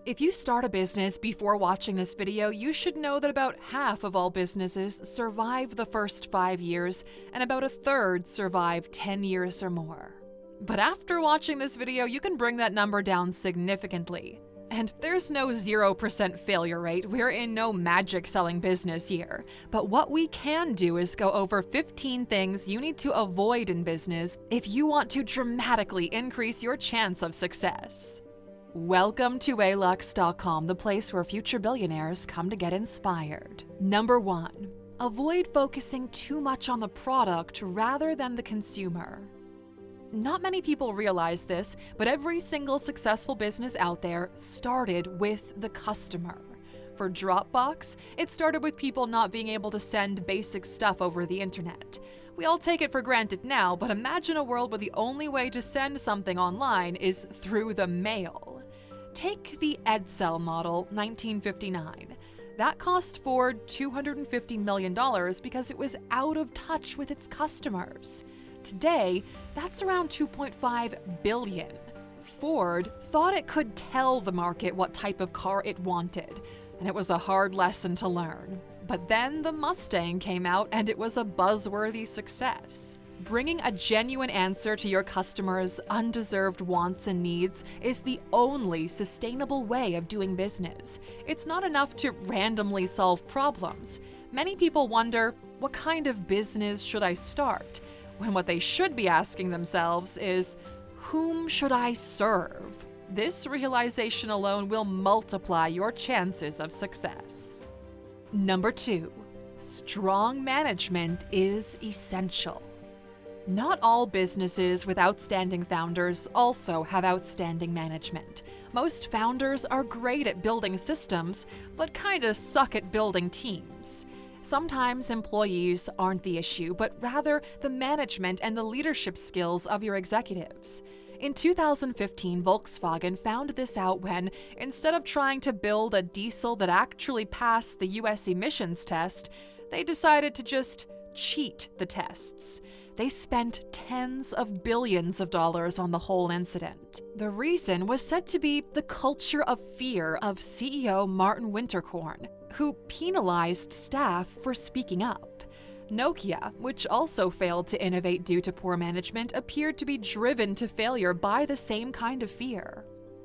If you start a business before watching this video, you should know that about half of all businesses survive the first 5 years, and about a third survive 10 years or more. But after watching this video, you can bring that number down significantly. And there's no 0% failure rate. We're in no magic selling business here. But what we can do is go over 15 things you need to avoid in business if you want to dramatically increase your chance of success. Welcome to Alux.com, the place where future billionaires come to get inspired. Number 1. Avoid focusing too much on the product rather than the consumer. Not many people realize this, but every single successful business out there started with the customer. For Dropbox, it started with people not being able to send basic stuff over the internet. We all take it for granted now, but imagine a world where the only way to send something online is through the mail. Take the Edsel model, 1959. That cost Ford $250 million because it was out of touch with its customers. Today, that's around $2.5 billion. Ford thought it could tell the market what type of car it wanted, and it was a hard lesson to learn. But then the Mustang came out and it was a buzzworthy success. Bringing a genuine answer to your customers' undeserved wants and needs is the only sustainable way of doing business. It's not enough to randomly solve problems. Many people wonder, what kind of business should I start? When what they should be asking themselves is, whom should I serve? This realization alone will multiply your chances of success. Number 2. Strong management is essential. Not all businesses with outstanding founders also have outstanding management. Most founders are great at building systems, but kinda suck at building teams. Sometimes employees aren't the issue, but rather the management and the leadership skills of your executives. In 2015, Volkswagen found this out when, instead of trying to build a diesel that actually passed the US emissions test, they decided to just cheat the tests. They spent tens of billions of dollars on the whole incident. The reason was said to be the culture of fear of CEO Martin Winterkorn, who penalized staff for speaking up. Nokia, which also failed to innovate due to poor management, appeared to be driven to failure by the same kind of fear.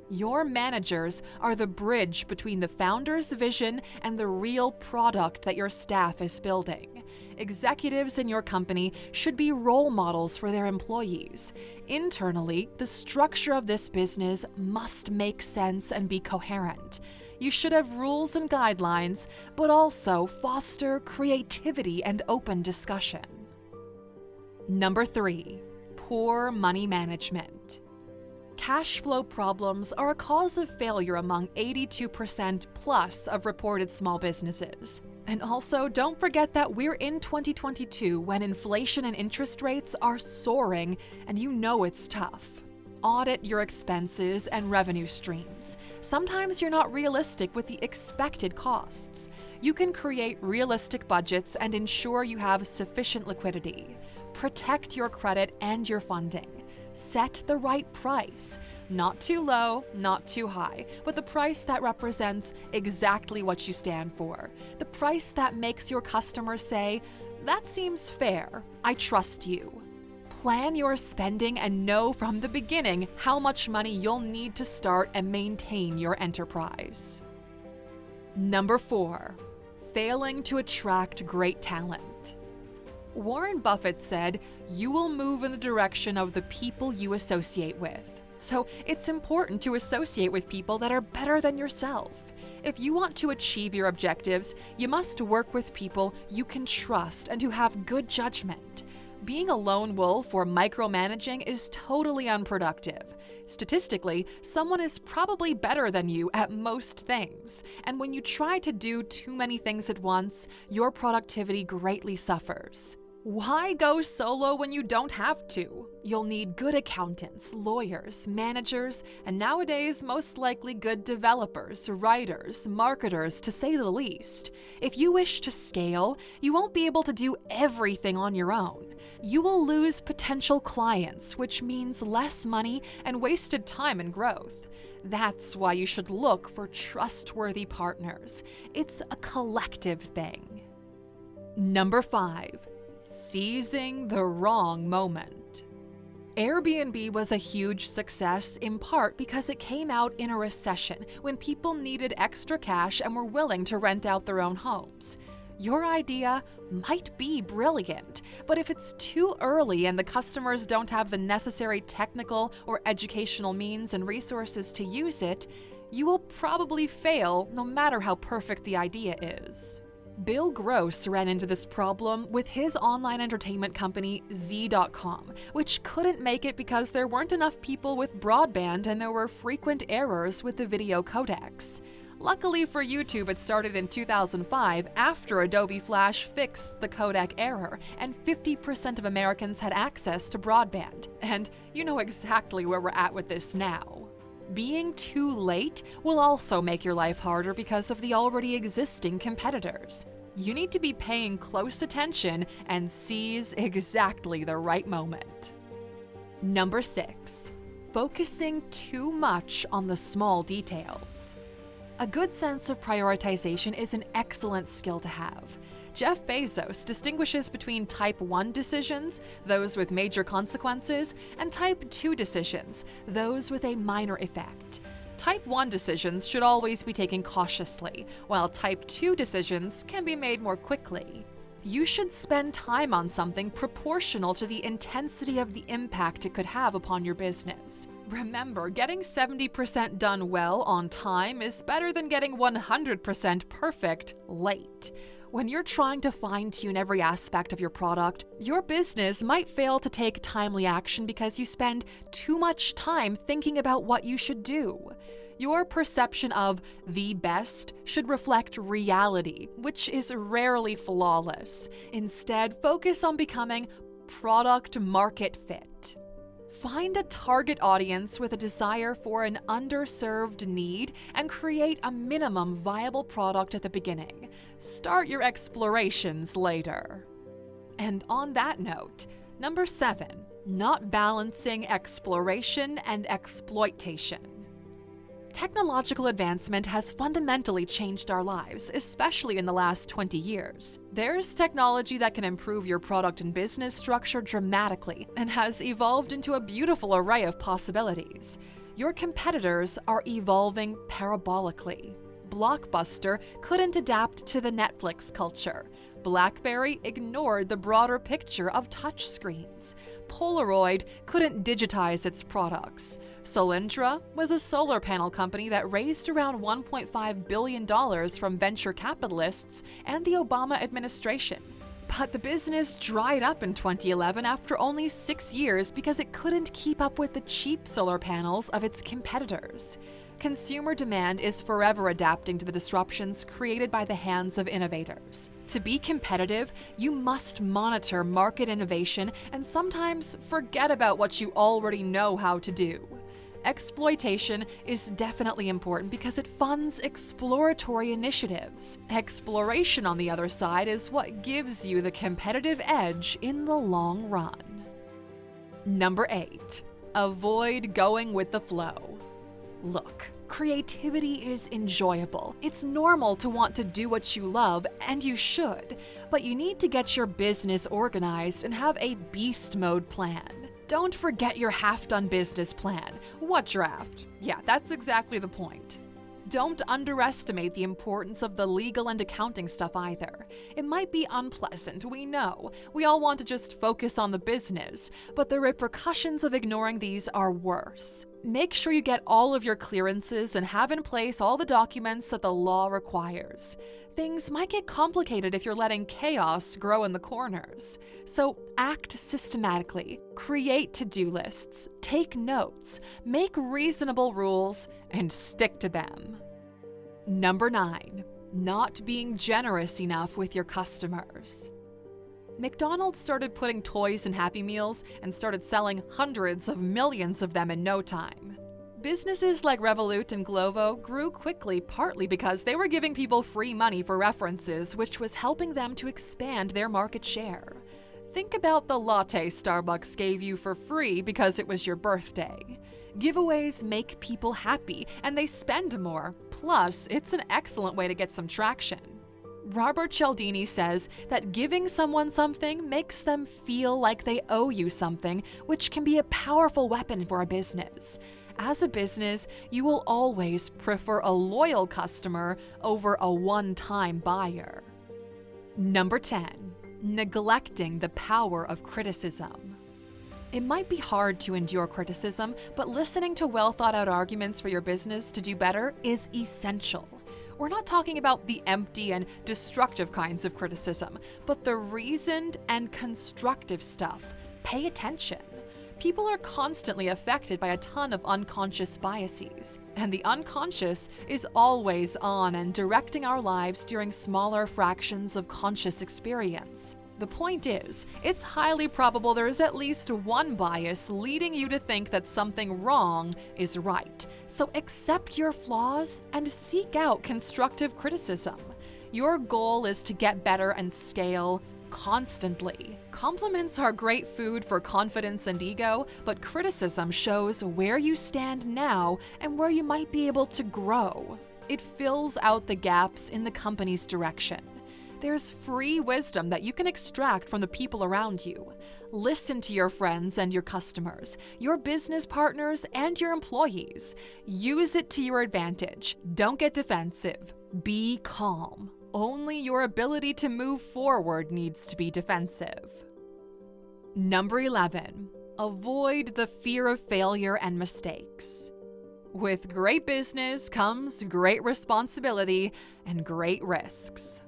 Your managers are the bridge between the founder's vision and the real product that your staff is building. Executives in your company should be role models for their employees. Internally, the structure of this business must make sense and be coherent. You should have rules and guidelines, but also foster creativity and open discussion. Number 3. Poor money management. Cash flow problems are a cause of failure among 82% plus of reported small businesses. And also, don't forget that we're in 2022 when inflation and interest rates are soaring, and you know it's tough. Audit your expenses and revenue streams. Sometimes you're not realistic with the expected costs. You can create realistic budgets and ensure you have sufficient liquidity. Protect your credit and your funding. Set the right price. Not too low, not too high, but the price that represents exactly what you stand for. The price that makes your customers say, "That seems fair. I trust you." Plan your spending and know from the beginning how much money you'll need to start and maintain your enterprise. Number 4. Failing to attract great talent. Warren Buffett said, "You will move in the direction of the people you associate with." So it's important to associate with people that are better than yourself. If you want to achieve your objectives, you must work with people you can trust and who have good judgment. Being a lone wolf or micromanaging is totally unproductive. Statistically, someone is probably better than you at most things, and when you try to do too many things at once, your productivity greatly suffers. Why go solo when you don't have to? You'll need good accountants, lawyers, managers, and nowadays most likely good developers, writers, marketers, to say the least. If you wish to scale, you won't be able to do everything on your own. You will lose potential clients, which means less money and wasted time and growth. That's why you should look for trustworthy partners. It's a collective thing. Number 5, seizing the wrong moment. Airbnb was a huge success in part because it came out in a recession when people needed extra cash and were willing to rent out their own homes. Your idea might be brilliant, but if it's too early and the customers don't have the necessary technical or educational means and resources to use it, you will probably fail no matter how perfect the idea is. Bill Gross ran into this problem with his online entertainment company Z.com, which couldn't make it because there weren't enough people with broadband and there were frequent errors with the video codecs. Luckily for YouTube, it started in 2005 after Adobe Flash fixed the codec error and 50% of Americans had access to broadband. And you know exactly where we're at with this now. Being too late will also make your life harder because of the already existing competitors. You need to be paying close attention and seize exactly the right moment. Number 6, focusing too much on the small details. A good sense of prioritization is an excellent skill to have. Jeff Bezos distinguishes between Type 1 decisions, those with major consequences, and Type 2 decisions, those with a minor effect. Type 1 decisions should always be taken cautiously, while Type 2 decisions can be made more quickly. You should spend time on something proportional to the intensity of the impact it could have upon your business. Remember, getting 70% done well on time is better than getting 100% perfect late. When you're trying to fine-tune every aspect of your product, your business might fail to take timely action because you spend too much time thinking about what you should do. Your perception of the best should reflect reality, which is rarely flawless. Instead, focus on becoming product market fit. Find a target audience with a desire for an underserved need and create a minimum viable product at the beginning. Start your explorations later. And on that note, number 7, not balancing exploration and exploitation. Technological advancement has fundamentally changed our lives, especially in the last 20 years. There's technology that can improve your product and business structure dramatically and has evolved into a beautiful array of possibilities. Your competitors are evolving parabolically. Blockbuster couldn't adapt to the Netflix culture. BlackBerry ignored the broader picture of touchscreens. Polaroid couldn't digitize its products. Solyndra was a solar panel company that raised around $1.5 billion from venture capitalists and the Obama administration. But the business dried up in 2011 after only 6 years because it couldn't keep up with the cheap solar panels of its competitors. Consumer demand is forever adapting to the disruptions created by the hands of innovators. To be competitive, you must monitor market innovation and sometimes forget about what you already know how to do. Exploitation is definitely important because it funds exploratory initiatives. Exploration, on the other side, is what gives you the competitive edge in the long run. Number 8, avoid going with the flow. Look, creativity is enjoyable. It's normal to want to do what you love, and you should, but you need to get your business organized and have a beast mode plan. Don't forget your half-done business plan. What draft? Yeah, that's exactly the point. Don't underestimate the importance of the legal and accounting stuff either. It might be unpleasant, we know. We all want to just focus on the business, but the repercussions of ignoring these are worse. Make sure you get all of your clearances and have in place all the documents that the law requires. Things might get complicated if you're letting chaos grow in the corners. So act systematically, create to-do lists, take notes, make reasonable rules, and stick to them. Number 9, not being generous enough with your customers. McDonald's started putting toys in Happy Meals and started selling hundreds of millions of them in no time. Businesses like Revolut and Glovo grew quickly partly because they were giving people free money for references, which was helping them to expand their market share. Think about the latte Starbucks gave you for free because it was your birthday. Giveaways make people happy and they spend more. Plus, it's an excellent way to get some traction. Robert Cialdini says that giving someone something makes them feel like they owe you something, which can be a powerful weapon for a business. As a business, you will always prefer a loyal customer over a one-time buyer. Number 10. Neglecting the power of criticism. It might be hard to endure criticism, but listening to well-thought-out arguments for your business to do better is essential. We're not talking about the empty and destructive kinds of criticism, but the reasoned and constructive stuff. Pay attention. People are constantly affected by a ton of unconscious biases, and the unconscious is always on and directing our lives during smaller fractions of conscious experience. The point is, it's highly probable there is at least one bias leading you to think that something wrong is right. So accept your flaws and seek out constructive criticism. Your goal is to get better and scale constantly. Compliments are great food for confidence and ego, but criticism shows where you stand now and where you might be able to grow. It fills out the gaps in the company's direction. There's free wisdom that you can extract from the people around you. Listen to your friends and your customers, your business partners, and your employees. Use it to your advantage. Don't get defensive. Be calm. Only your ability to move forward needs to be defensive. Number 11. Avoid the fear of failure and mistakes. With great business comes great responsibility and great risks.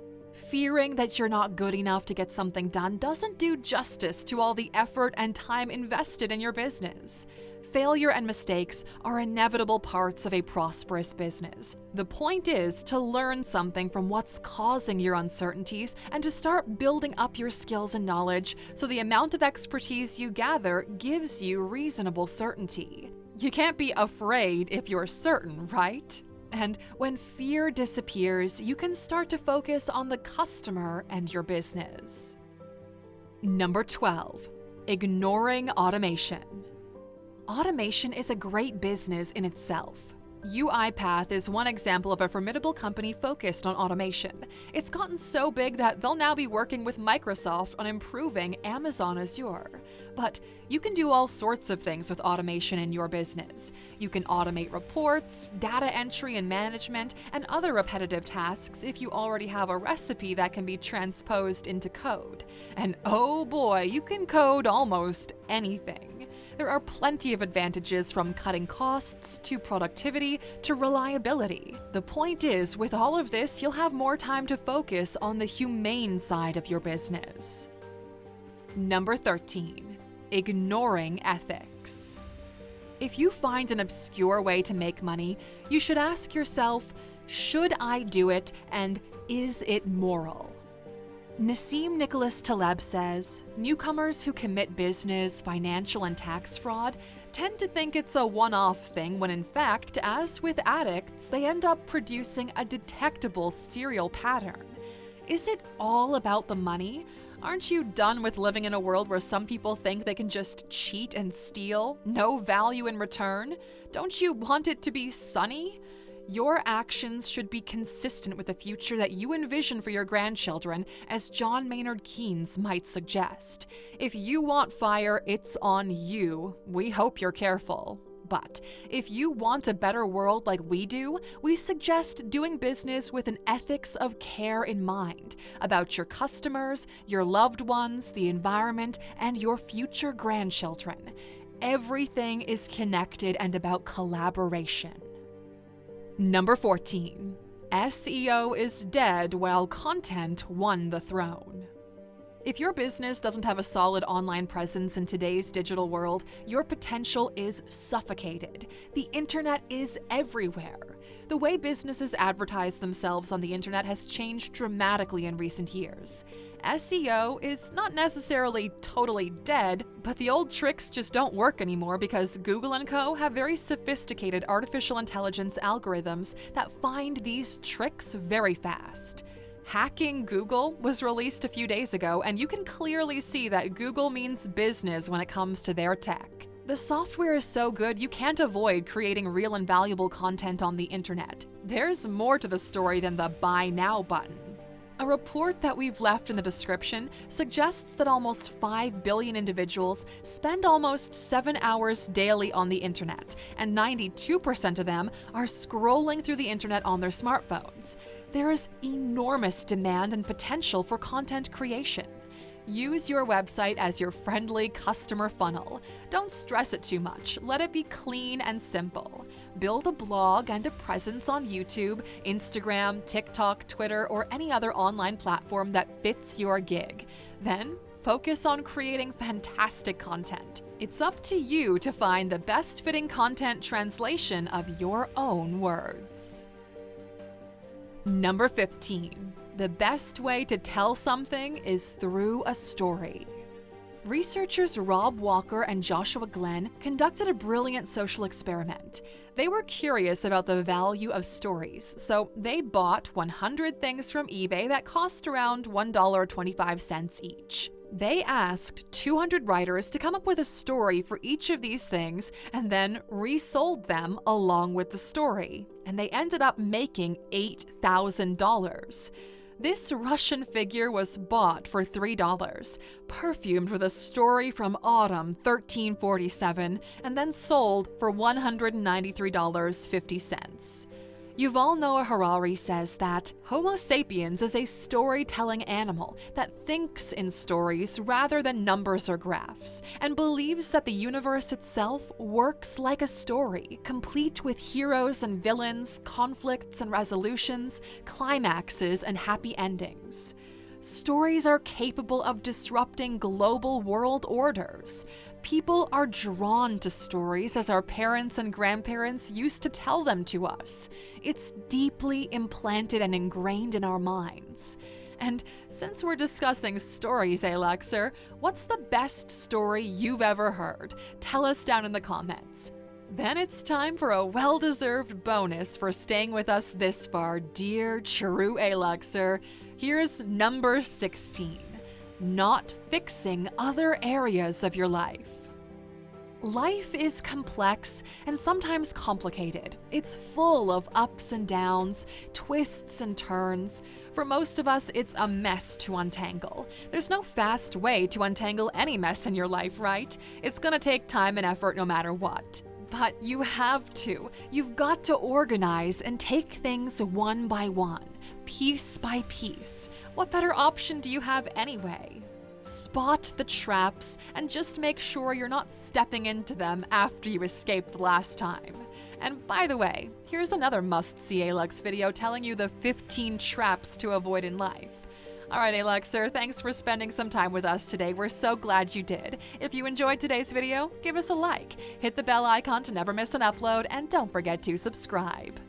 Fearing that you're not good enough to get something done doesn't do justice to all the effort and time invested in your business. Failure and mistakes are inevitable parts of a prosperous business. The point is to learn something from what's causing your uncertainties and to start building up your skills and knowledge so the amount of expertise you gather gives you reasonable certainty. You can't be afraid if you're certain, right? And when fear disappears, you can start to focus on the customer and your business. Number 12. Ignoring automation. Automation is a great business in itself. UiPath is one example of a formidable company focused on automation. It's gotten so big that they'll now be working with Microsoft on improving Amazon Azure. But you can do all sorts of things with automation in your business. You can automate reports, data entry and management, and other repetitive tasks if you already have a recipe that can be transposed into code. And oh boy, you can code almost anything. There are plenty of advantages from cutting costs to productivity to reliability. The point is, with all of this, you'll have more time to focus on the humane side of your business. Number 13. Ignoring ethics. If you find an obscure way to make money, you should ask yourself, should I do it and is it moral? Nassim Nicholas Taleb says, newcomers who commit business, financial, and tax fraud tend to think it's a one-off thing when in fact, as with addicts, they end up producing a detectable serial pattern. Is it all about the money? Aren't you done with living in a world where some people think they can just cheat and steal? No value in return? Don't you want it to be sunny? Your actions should be consistent with the future that you envision for your grandchildren, as John Maynard Keynes might suggest. If you want fire, it's on you. We hope you're careful. But if you want a better world like we do, we suggest doing business with an ethics of care in mind about your customers, your loved ones, the environment, and your future grandchildren. Everything is connected and about collaboration. Number 14. SEO is dead while content won the throne. If your business doesn't have a solid online presence in today's digital world, your potential is suffocated. The internet is everywhere. The way businesses advertise themselves on the internet has changed dramatically in recent years. SEO is not necessarily totally dead, but the old tricks just don't work anymore because Google & Co. have very sophisticated artificial intelligence algorithms that find these tricks very fast. Hacking Google was released a few days ago, and you can clearly see that Google means business when it comes to their tech. The software is so good you can't avoid creating real and valuable content on the internet. There's more to the story than the Buy Now button. A report that we've left in the description suggests that almost 5 billion individuals spend almost 7 hours daily on the internet, and 92% of them are scrolling through the internet on their smartphones. There is enormous demand and potential for content creation. Use your website as your friendly customer funnel. Don't stress it too much. Let it be clean and simple. Build a blog and a presence on YouTube, Instagram, TikTok, Twitter, or any other online platform that fits your gig. Then, focus on creating fantastic content. It's up to you to find the best fitting content translation of your own words. Number 15. The best way to tell something is through a story. Researchers Rob Walker and Joshua Glenn conducted a brilliant social experiment. They were curious about the value of stories, so they bought 100 things from eBay that cost around $1.25 each. They asked 200 writers to come up with a story for each of these things and then resold them along with the story. And they ended up making $8,000. This Russian figure was bought for $3, perfumed with a story from autumn 1347, and then sold for $193.50. Yuval Noah Harari says that Homo sapiens is a storytelling animal that thinks in stories rather than numbers or graphs, and believes that the universe itself works like a story, complete with heroes and villains, conflicts and resolutions, climaxes and happy endings. Stories are capable of disrupting global world orders. People are drawn to stories as our parents and grandparents used to tell them to us. It's deeply implanted and ingrained in our minds. And since we're discussing stories, Aluxer, what's the best story you've ever heard? Tell us down in the comments. Then it's time for a well-deserved bonus for staying with us this far, dear true Aluxer. Here's number 16. Not fixing other areas of your life. Life is complex and sometimes complicated. It's full of ups and downs, twists and turns. For most of us, it's a mess to untangle. There's no fast way to untangle any mess in your life, right? It's gonna take time and effort no matter what. But you have to. You've got to organize and take things one by one, piece by piece. What better option do you have anyway? Spot the traps and just make sure you're not stepping into them after you escaped last time. And by the way, here's another must-see Alux video telling you the 15 traps to avoid in life. Alright Aluxer, thanks for spending some time with us today. We're so glad you did. If you enjoyed today's video, give us a like, hit the bell icon to never miss an upload, and don't forget to subscribe.